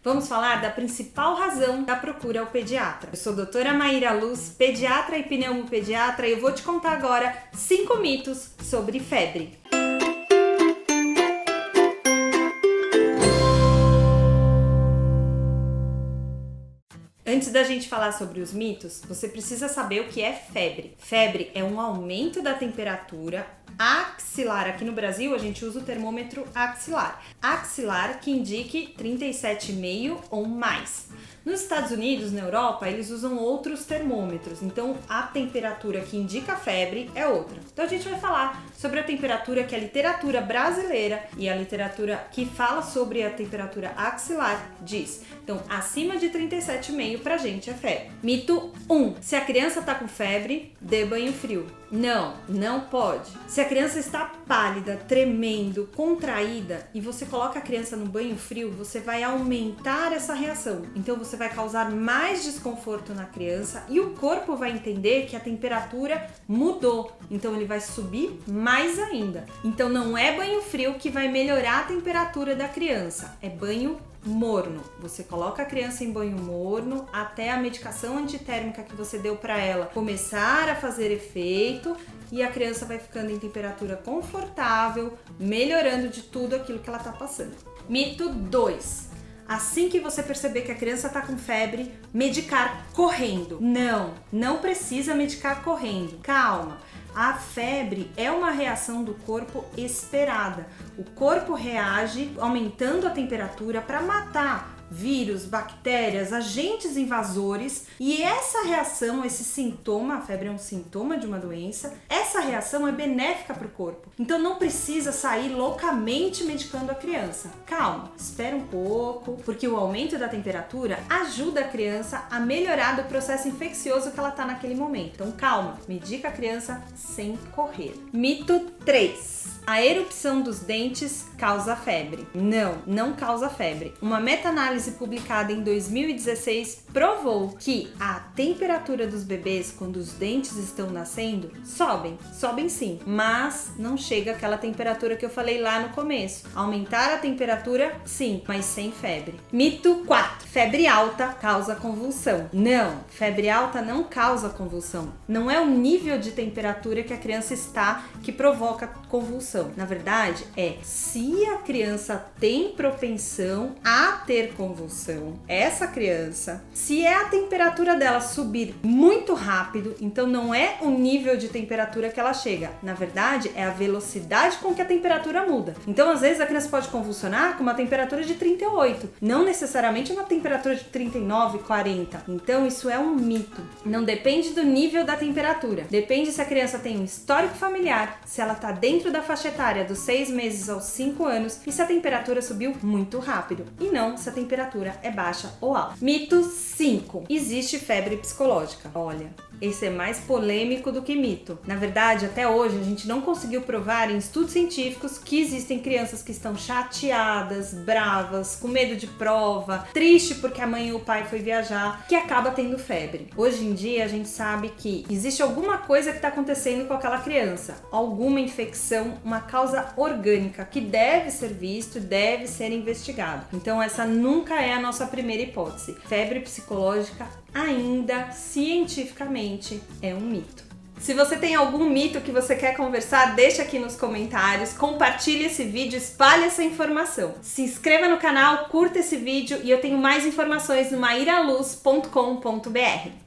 Vamos falar da principal razão da procura ao pediatra. Eu sou a doutora Maíra Luz, pediatra e pneumopediatra, e eu vou te contar agora 5 mitos sobre febre. Antes da gente falar sobre os mitos, você precisa saber o que é febre. Febre é um aumento da temperatura axilar. Aqui no Brasil a gente usa o termômetro axilar. Axilar que indique 37,5 ou mais. Nos Estados Unidos, na Europa, eles usam outros termômetros, então a temperatura que indica febre é outra. Então a gente vai falar sobre a temperatura que a literatura brasileira e a literatura que fala sobre a temperatura axilar diz. Então, acima de 37,5 pra gente é febre. Mito 1. Se a criança tá com febre, dê banho frio. Não, não pode. Se a criança está pálida, tremendo, contraída e você coloca a criança no banho frio, você vai aumentar essa reação. Então você vai causar mais desconforto na criança e o corpo vai entender que a temperatura mudou. Então ele vai subir mais ainda. Então não é banho frio que vai melhorar a temperatura da criança, é banho morno. Você coloca a criança em banho morno até a medicação antitérmica que você deu para ela começar a fazer efeito e a criança vai ficando em temperatura confortável, melhorando de tudo aquilo que ela tá passando. Mito 2. Assim que você perceber que a criança tá com febre, medicar correndo. Não precisa medicar correndo. Calma. A febre é uma reação do corpo esperada. O corpo reage aumentando a temperatura para matar vírus, bactérias, agentes invasores, e essa reação, esse sintoma, a febre é um sintoma de uma doença, essa reação é benéfica para o corpo. Então não precisa sair loucamente medicando a criança. Calma, espera um pouco, porque o aumento da temperatura ajuda a criança a melhorar do processo infeccioso que ela está naquele momento. Então calma, medica a criança sem correr. Mito 3. A erupção dos dentes causa febre. Não causa febre. Uma meta-análise publicada em 2016 provou que a temperatura dos bebês quando os dentes estão nascendo sobem sim, mas não chega àquela temperatura que eu falei lá no começo. Aumentar a temperatura, sim, mas sem febre. Mito 4. Febre alta causa convulsão. Não, febre alta não causa convulsão. Não é o nível de temperatura que a criança está que provoca convulsão. Na verdade, se a criança tem propensão a ter convulsão, essa criança, se é a temperatura dela subir muito rápido, então não é o nível de temperatura que ela chega. Na verdade, é a velocidade com que a temperatura muda. Então, às vezes, a criança pode convulsionar com uma temperatura de 38, não necessariamente uma temperatura de 39, 40. Então, isso é um mito. Não depende do nível da temperatura. Depende se a criança tem um histórico familiar, se ela está dentro da faixa etária dos 6 meses aos 5 anos e se a temperatura subiu muito rápido, e não se a temperatura é baixa ou alta. Mito 5. Existe febre psicológica. Olha, esse é mais polêmico do que mito. Na verdade, até hoje, a gente não conseguiu provar em estudos científicos que existem crianças que estão chateadas, bravas, com medo de prova, triste porque a mãe ou o pai foi viajar, que acaba tendo febre. Hoje em dia, a gente sabe que existe alguma coisa que está acontecendo com aquela criança, alguma infecção, uma causa orgânica que deve ser visto, deve ser investigado. Então, essa nunca é a nossa primeira hipótese. Febre psicológica ainda cientificamente é um mito. Se você tem algum mito que você quer conversar, deixa aqui nos comentários, compartilhe esse vídeo, espalhe essa informação. Se inscreva no canal, curta esse vídeo e eu tenho mais informações no mairaluz.com.br.